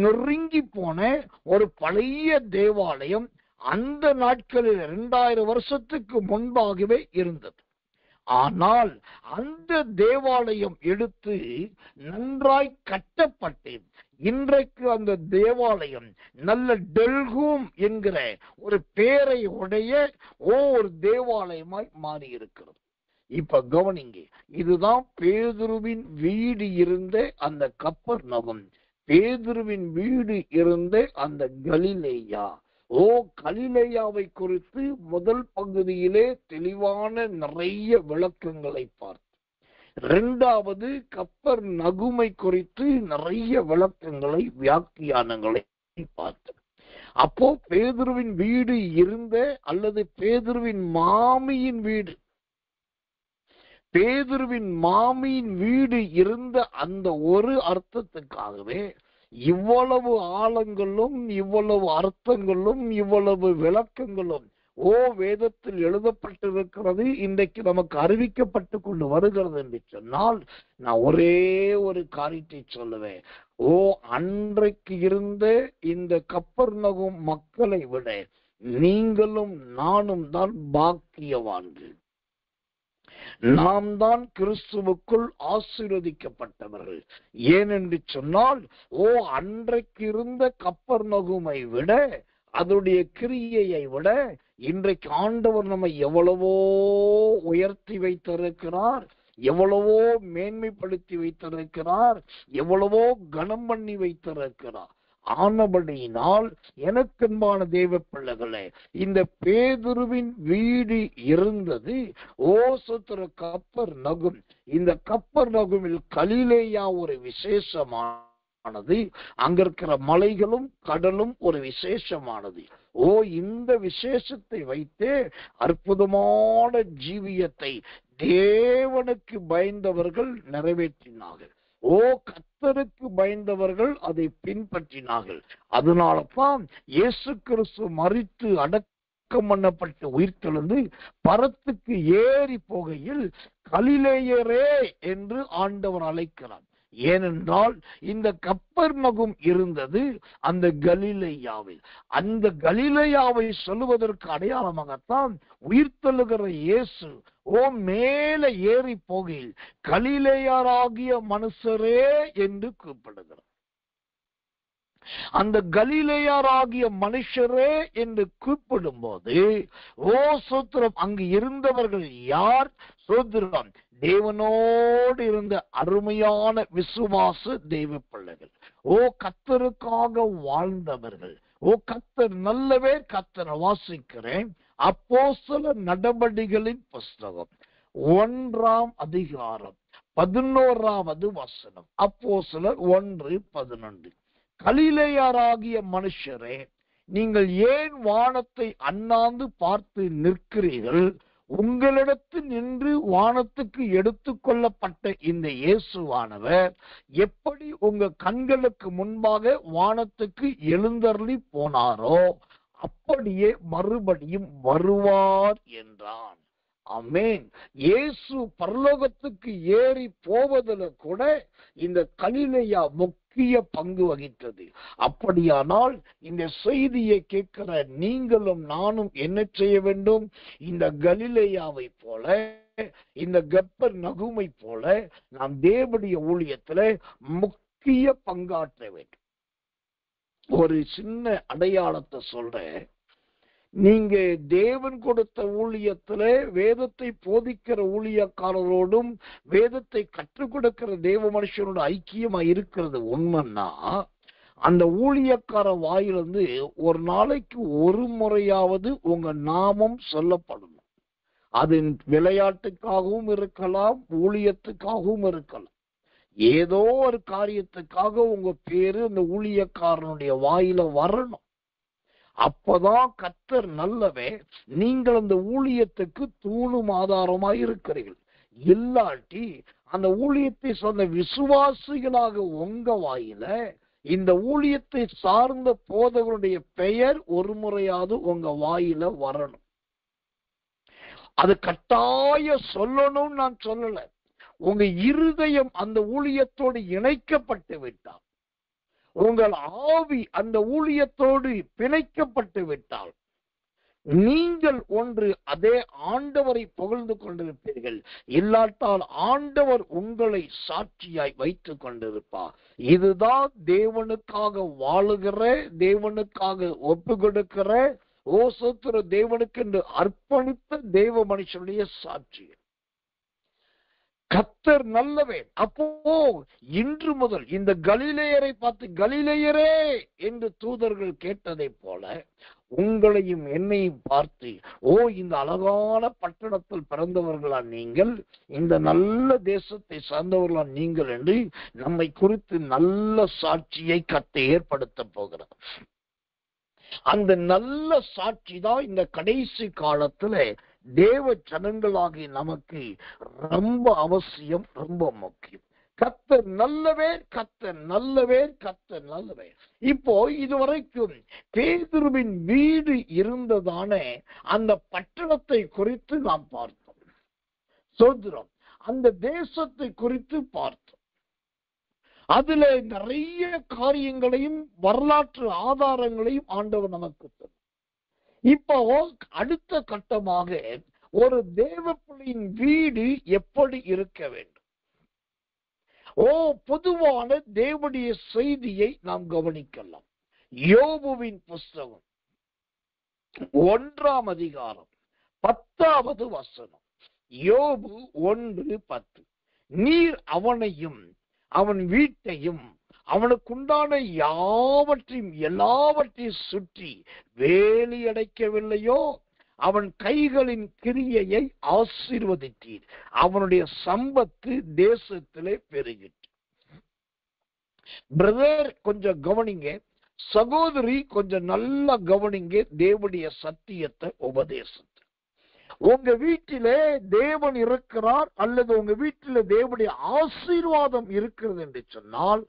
நொறுங்கி போன ஒரு பழைய தேவாலயம் அந்த நாட்களில் 2000 வருஷத்துக்கு முன்பாகவே இருந்தது. ஆனால் அந்த தேவாலயம் எடுத்து நன்றாய் கட்டப்பட்டு இன்றைக்கு அந்த தேவாலயம் நல்ல டெல்கூம் என்கிற ஒரு பேரை உடைய ஒரு தேவாலயமாய் மாறி இருக்கிறது. இப்ப கவனிங்க, இதுதான் பேதுருவின் வீடு இருந்த அந்த கப்பர்நகூம், பேதுருவின் வீடு இருந்த அந்த கலிலேயா. கலிலேயாவை குறித்து முதல் பகுதியிலே தெளிவான நிறைய விளக்கங்களை பார்த்து, இரண்டாவது கப்பர்நகூமை குறித்து நிறைய விளக்கங்களை, வியாக்கியானங்களை பார்த்து, அப்போ பேதுருவின் வீடு இருந்த அல்லது பேதுருவின் மாமியின் வீடு, பேதுருவின் மாமியின் வீடு இருந்த அந்த ஒரு அர்த்தத்துக்காகவே இவ்வளவு ஆழங்களும், இவ்வளவு அர்த்தங்களும், இவ்வளவு விளக்கங்களும் வேதத்தில் எழுதப்பட்டிருக்கிறது, இன்றைக்கு நமக்கு அறிவிக்கப்பட்டு கொண்டு வருகிறது என்று சொன்னால், நான் ஒரே ஒரு காரியத்தை சொல்லுவேன். அன்றைக்கு இருந்த இந்த கப்பர்நகூம் மக்களை விட நீங்களும் நானும் தான் பாக்கியவான்கள். நாம் தான் கிறிஸ்துவுக்குள் ஆசீர்வதிக்கப்பட்டவர்கள். ஏனென்று சொன்னால் அன்றைக்கு இருந்த கப்பர்நகூமை விட, அதனுடைய கிரியையை விட இன்றைக்கு ஆண்டவர் நம்மை எவ்வளவோ உயர்த்தி வைத்திருக்கிறார், எவ்வளவோ மேன்மைப்படுத்தி வைத்திருக்கிறார், எவ்வளவோ கனம் பண்ணி வைத்திருக்கிறார். ஆனபடியினால் எனக்கன்பான தேவ பிள்ளைகளே, இந்த பேதுருவின் வீடு இருந்தது கப்பர்நகூம். இந்த கப்பர்நகூமில் கலிலேயா ஒரு விசேஷமானது, அங்க இருக்கிற மலைகளும் கடலும் ஒரு விசேஷமானது. இந்த விசேஷத்தை வைத்தே அற்புதமான ஜீவியத்தை தேவனுக்கு பயந்தவர்கள் நிறைவேற்றினார்கள். கர்த்தருக்கு பயந்தவர்கள் அதை பின்பற்றினார்கள். அதனாலதான் இயேசு கிறிஸ்து மரித்து அடக்கம் பண்ணப்பட்டு உயிர்த்தெழுந்து பரத்துக்கு ஏறி போகையில் கலிலேயரே என்று ஆண்டவர் அழைக்கிறார். ஏனென்றால் இந்த கப்பர்நகூம் இருந்தது அந்த கலிலேயாவில். அந்த கலிலேயாவை சொல்லுவதற்கு அடையாளமாகத்தான் உயிர்த்தெழுகிற இயேசு மேல ஏறி போகையில் கலிலேயராகிய மனுஷரே என்று கூப்பிடுகிறார். அந்த கலிலேயராகிய மனுஷரே என்று கூப்பிடும் போது சோத்திரம், அங்கு இருந்தவர்கள் யார்? சோத்திரம், தேவனோடு இருந்த அருமையான விசுவாச தெய்வ பிள்ளைகள், கர்த்தருக்காக வாழ்ந்தவர்கள். கர்த்தர் நல்லவே, கர்த்தரை வாசிக்கிறேன், அப்போஸ்தலர் நடபடிகளின் புஸ்தகம் 1ஆம் அதிகாரம் 11வது வசனம். அப்போஸ்தலர் 1:11. கலிலேயராகிய மனுஷரே, நீங்கள் ஏன் வானத்தை அண்ணாந்து பார்த்து நிற்கிறீர்கள்? உங்களிடத்தில் நின்று வானத்துக்கு எடுத்துக் கொள்ளப்பட்ட இந்த இயேசுவானவர் எப்படி உங்க கண்களுக்கு முன்பாக வானத்துக்கு எழுந்தருளி போனாரோ அப்படியே மறுபடியும் வருவார் என்றான். ஆமென். இயேசு பரலோகத்துக்கு ஏறி போவதில் கூட இந்த கலிலேயா முக்கிய பங்கு வகித்தது. அப்படியானால் இந்த செய்தியை கேட்கிற நீங்களும் நானும் என்ன செய்ய வேண்டும்? இந்த கலிலேயாவை போல, இந்த கப்பர்நகூமை போல நாம் தேவனுடைய ஊழியத்துல முக்கிய பங்காற்ற வேண்டும். ஒரு சின்ன அடையாளத்தை சொல்றேன். நீங்க தேவன் கொடுத்த ஊழியத்துல வேதத்தை போதிக்கிற ஊழியக்காரரோடும் வேதத்தை கற்றுக் கொடுக்கிற தேவ மனுஷனோட ஐக்கியமா இருக்கிறது உண்மைன்னா, அந்த ஊழியக்கார வாயிலிருந்து ஒரு நாளைக்கு ஒரு முறையாவது உங்க நாமம் சொல்லப்படணும். அது விளையாட்டுக்காகவும் இருக்கலாம், ஊழியத்துக்காகவும் இருக்கலாம். ஏதோ ஒரு காரியத்துக்காக உங்க பேரு அந்த ஊழியக்காரனுடைய வாயில வரணும். அப்பதான் கர்த்தர் நல்லவே, நீங்கள் அந்த ஊழியத்துக்கு தூணும் ஆதாரமாய் இருக்கிறீர்கள். இல்லாட்டி அந்த ஊழியத்தை சொன்ன விசுவாசிகளாக உங்க வாயில இந்த ஊழியத்தை சார்ந்த போதவருடைய பெயர் ஒரு முறையாவது உங்க வாயில வரணும். அது கட்டாய சொல்லணும்னு நான் சொல்லல. உங்க இருதயம் அந்த ஊழியத்தோடு இணைக்கப்பட்டு விட்டால், உங்கள் ஆவி அந்த ஊழியத்தோடு பிணைக்கப்பட்டு விட்டால், நீங்கள் ஒன்று அதே ஆண்டவரை புகழ்ந்து கொண்டிருப்பீர்கள். இல்லாட்டால் ஆண்டவர் உங்களை சாட்சியாய் வைத்துக் கொண்டிருப்பார். இதுதான் தேவனுக்காக வாழுகிற, தேவனுக்காக ஒப்பு கொடுக்கிற, ஓசோத்திர தேவனுக்கு என்று அர்ப்பணித்த தேவ மனுஷனுடைய சாட்சி. கர்த்தர் நல்லவே. அப்போ இன்று முதல் இந்த கலிலேயரை பார்த்து கலிலேயரே என்று தூதர்கள் கேட்டதை போல உங்களையும் என்னையும் பார்த்து, ஓ இந்த அழகான பட்டணத்தில் பிறந்தவர்களா நீங்கள், இந்த நல்ல தேசத்தை சார்ந்தவர்களா நீங்கள் என்று நம்மை குறித்து நல்ல சாட்சியை கர்த்தர் ஏற்படுத்த போகிறார். அந்த நல்ல சாட்சி தான் இந்த கடைசி காலத்துல தேவ ஜனங்களாகி நமக்கு ரொம்ப அவசியம், ரொம்ப முக்கியம். கர்த்தர் நல்லவர், கர்த்தர் நல்லவர், கர்த்தர் நல்லவர். இப்போ இதுவரைக்கும் பேதுருவின் வீடு இருந்ததான அந்த பட்டணத்தை குறித்து நாம் பார்த்தோம். சோதரம் அந்த தேசத்தை குறித்து பார்த்தோம். அதுல நிறைய காரியங்களையும் வரலாற்று ஆதாரங்களையும் ஆண்டவர் நமக்கு தரும். இப்போ அடுத்த கட்டமாக ஒரு தேவ பிள்ளையின் வீடு எப்படி இருக்க வேண்டும்? பொதுவான தேவனுடைய செய்தியை நாம் கவனிக்கலாம். யோபுவின் புஸ்தகம் 1ஆம் அதிகாரம் 10வது வசனம். யோபு 1:10. நீர் அவனையும் அவன் வீட்டையும் அவனுக்குண்டான யாவற்றையும் எல்லாவற்றையும் சுற்றி வேலி அடைக்கவில்லையோ? அவன் கைகளின் கிரியையை ஆசீர்வதித்தீர், அவனுடைய சம்பத்து தேசத்திலே பெருகிட்டு. பிரதர் கொஞ்சம் கவனிங்க, சகோதரி கொஞ்சம் நல்லா கவனிங்க தேவனுடைய சத்தியத்தை, உபதேசத்தை. உங்க வீட்டிலே தேவன் இருக்கிறார் அல்லது உங்க வீட்டில தேவனுடைய ஆசீர்வாதம் இருக்கிறது என்று சொன்னால்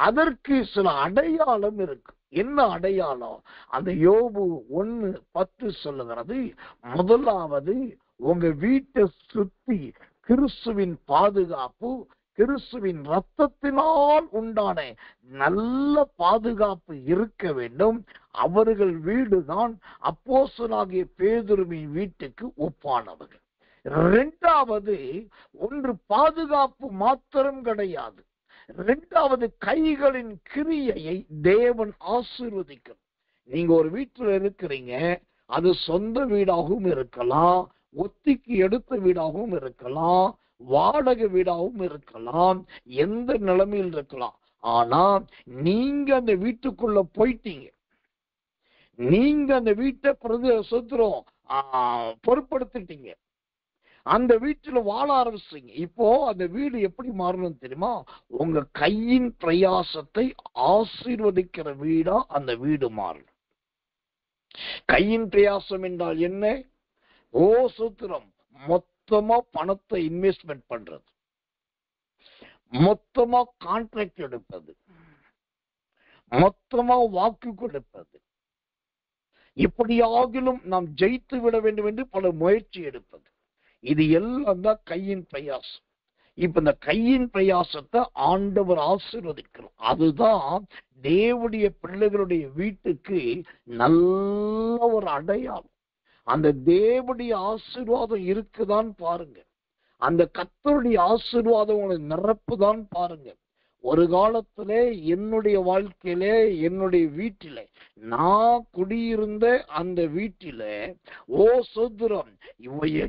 அதற்கு சில அடையாளம் இருக்கு. என்ன அடையாளம்? அந்த யோபு 1:10 சொல்லுகிறது. முதலாவது, உங்க வீட்டை சுத்தி கிறிஸ்துவின் பாதுகாப்பு, கிறிஸ்துவின் ரத்தத்தினால் உண்டான நல்ல பாதுகாப்பு இருக்க வேண்டும். அவர்கள் வீடுதான் அப்போஸ்தலனாகிய பேதுருவின் வீட்டுக்கு ஒப்பானவர்கள். இரண்டாவது, ஒன்று பாதுகாப்பு மாத்திரம் கிடையாது, இரண்டாவது கைகளின் கிரியையை தேவன் ஆசீர்வதிக்கணும். நீங்க ஒரு வீட்டில் இருக்கிறீங்க, அது சொந்த வீடாகவும் இருக்கலாம், ஒத்திக்கு எடுத்த வீடாகவும் இருக்கலாம், வாடகை வீடாகவும் இருக்கலாம், எந்த நிலைமையில் இருக்கலாம். ஆனா நீங்க அந்த வீட்டுக்குள்ள போயிட்டீங்க, நீங்க அந்த வீட்டை சொத்துறோம் பொறுப்படுத்திட்டீங்க, அந்த வீட்டுல வாழ ஆரம்பிச்சீங்க. இப்போ அந்த வீடு எப்படி மாறணும் தெரியுமா? உங்க கையின் பிரயாசத்தை ஆசீர்வதிக்கிற வீடா அந்த வீடு மாறணும். கையின் பிரயாசம் என்றால் என்ன? ஓ சூத்திரம், மொத்தமா பணத்தை இன்வெஸ்ட்மெண்ட் பண்றது, மொத்தமா கான்ட்ராக்ட் எடுப்பது, மொத்தமா வாக்கு கொடுப்பது, எப்படியாகிலும் நாம் ஜெயித்து விட வேண்டும் என்று பல முயற்சி எடுப்பது, இது எல்லாம் தான் கையின் பிரயாசம். இப்ப இந்த கையின் பிரயாசத்தை ஆண்டவர் ஆசீர்வதிக்கிறோம். அதுதான் தேவனுடைய பிள்ளைகளுடைய வீட்டுக்கு நல்ல ஒரு அடையாளம். அந்த தேவனுடைய ஆசீர்வாதம் இருக்குதான் பாருங்க, அந்த கர்த்தருடைய ஆசீர்வாதம் உங்களை நிரப்புதான் பாருங்க. ஒரு காலத்திலே என்னுடைய வாழ்க்கையிலே, என்னுடைய வீட்டிலே, நான் குடியிருந்த அந்த வீட்டிலே ஓ சோதரம்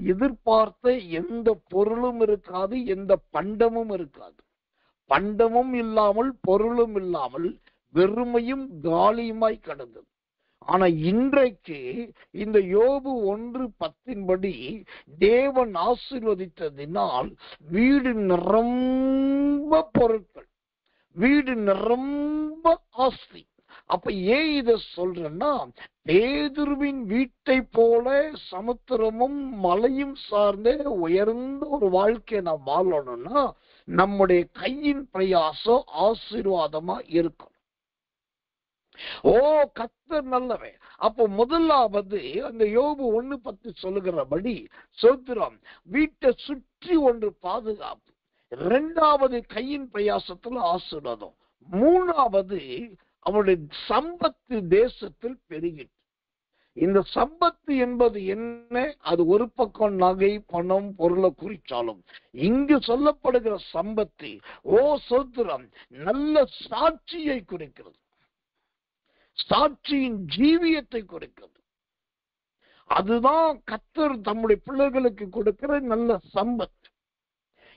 எதிர்பார்த்த எந்த பொருளும் இருக்காது, எந்த பண்டமும் இருக்காது. பண்டமும் இல்லாமல் பொருளும் இல்லாமல் வெறுமையும் காலியுமாய் கிடந்தது. ஆனா இன்றைக்கு இந்த யோபு 1:10 தேவன் ஆசீர்வதித்ததினால் வீடு நிரம்ப பொருட்கள், வீடு நிரம்ப ஆஸ்தி. அப்ப ஏன் இத சொல்றேன்னா, பேதுருவின் வீட்டை போல சமுத்திரமும் மலையும் சார்ந்த உயர்ந்த ஒரு வாழ்க்கையை நாம் வாழணும்னா நம்முடைய கையின் பிரயாசம் ஆசீர்வாதமா இருக்கும். ஓ கர்த்தர் நல்லவன். அப்போ முதலாவது அந்த யோபு 1:10 சொல்லுகிறபடி சோத்திரம், வீட்டை சுற்றி ஒன்று பாதுகாப்பு. இரண்டாவது கையின் பிரயாசத்துல ஆசீர்வாதம். மூணாவது அவருடைய சம்பத்து தேசத்தில் பெருகிட்டு. இந்த சம்பத்து என்பது என்ன? அது ஒரு பக்கம் நகை, பணம், பொருளை குறிச்சாலும் இங்கு சொல்லப்படுகிற சம்பத்து ஓ சோத்திரம் நல்ல சாட்சியை குறிக்கிறது, சாட்சியின் ஜீவியத்தை குறிக்கிறது. அதுதான் கர்த்தர் தம்முடைய பிள்ளைகளுக்கு கொடுக்கிற நல்ல சம்பத்.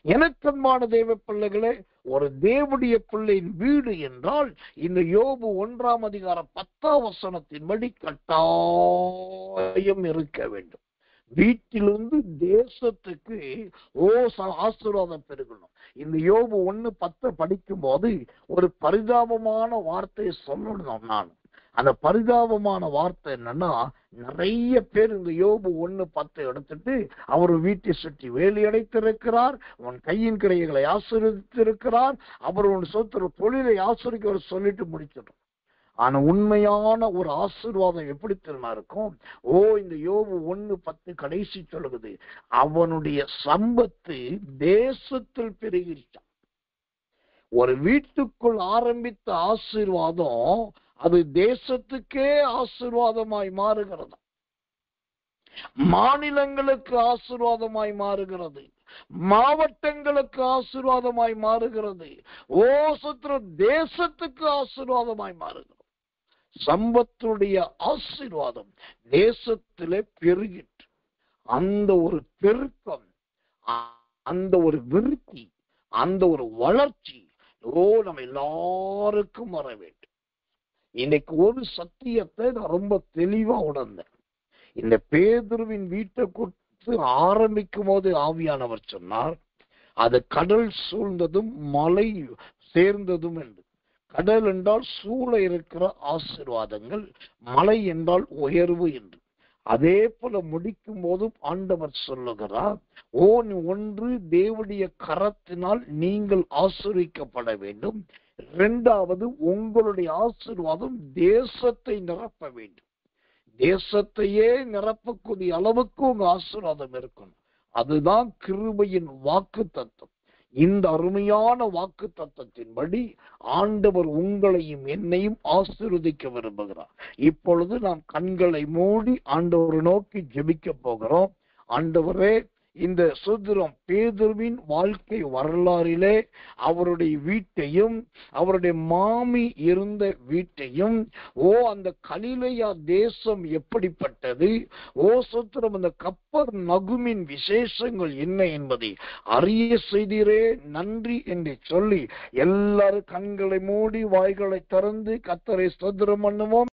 எனக்கன்பான தேவ பிள்ளைகளே, ஒரு தேவனுடைய பிள்ளையின் வீடு என்றால் இந்த யோபு 1:10 கட்டாயம் இருக்க வேண்டும். வீட்டிலிருந்து தேசத்துக்கு ஆசீர்வாதம் பெருகணும். இந்த யோபு 1:10 படிக்கும் போது ஒரு பரிதாபமான வார்த்தையை சொல்லணும். நான் அந்த பரிதாபமான வார்த்தை என்னன்னா, நிறைய பேர் இந்த யோபு 1:10 எடுத்துட்டு அவர் வீட்டை சுற்றி வேலி அடைத்திருக்கிறார், உன் கையின் கிரைகளை ஆசீர்வதித்திருக்கிறார், அவர் உன் சொத்து தொழிலை ஆசீர்வதிக்க சொல்லிட்டு முடிச்சிடும். ஆனா உண்மையான ஒரு ஆசீர்வாதம் எப்படி தெரியுமா இருக்கும்? இந்த யோபு 1:10 கடைசி சொல்லுது, அவனுடைய சம்பத்து தேசத்தில் பெருகிட்டான். ஒரு வீட்டுக்குள் ஆரம்பித்த ஆசீர்வாதம் அது தேசத்துக்கே ஆசீர்வாதமாய் மாறுகிறது, மாநிலங்களுக்கு ஆசீர்வாதமாய் மாறுகிறது, மாவட்டங்களுக்கு ஆசீர்வாதமாய் மாறுகிறது, தேசத்துக்கு ஆசீர்வாதமாய் மாறுகிறது. சம்பத்துடைய ஆசீர்வாதம் தேசத்திலே பெருகிட்டு அந்த ஒரு பெருக்கம், அந்த ஒரு விருத்தி, அந்த ஒரு வளர்ச்சி நம்ம எல்லாருக்கும் வர வேண்டும். இன்னைக்கு ஒரு சத்தியத்தை நான் ரொம்ப தெளிவா உணர்ந்தேன். இந்த பேதுருவின் வீட்டை கொடுத்து ஆரம்பிக்கும் போது ஆவியானவர் சொன்னார், அது கடல் சூழ்ந்ததும் மலை சேர்ந்ததும் என்று. கடல் என்றால் சூழ இருக்கிற ஆசீர்வாதங்கள், மலை என்றால் உயர்வு என்று. அதே போல முடிக்கும் போதும் ஆண்டவர் சொல்லுகிறார், ஒன்று தேவனுடைய கரத்தினால் நீங்கள் ஆசீர்வதிக்கப்பட வேண்டும். இரண்டாவது உங்களுடைய ஆசீர்வாதம் தேசத்தை நிரப்ப வேண்டும். தேசத்தையே நிரப்பக்கூடிய அளவுக்கு உங்க ஆசீர்வாதம் இருக்கணும். அதுதான் கிருபையின் வாக்கு தத்துவம். இந்த அருமையான வாக்கு தத்தத்தின்படி ஆண்டவர் உங்களையும் என்னையும் ஆசீர்வதிக்க விரும்புகிறார். இப்பொழுது நாம் கண்களை மூடி ஆண்டவரை நோக்கி ஜெபிக்க போகிறோம். ஆண்டவரே, இந்த சுதந்திரம் பேதுருவின் வாழ்க்கை வரலாறிலே அவருடைய வீட்டையும் அவருடைய மாமி இருந்த வீட்டையும் அந்த கலிலேயா தேசம் எப்படிப்பட்டது, சுதந்திரம் அந்த கப்பர் நகுமின் விசேஷங்கள் என்ன என்பதை அறிய செய்தீரே, நன்றி என்று சொல்லி எல்லாரும் கண்களை மூடி வாய்களை திறந்து கர்த்தரை ஸ்தோத்திரம் பண்ணுவோம்.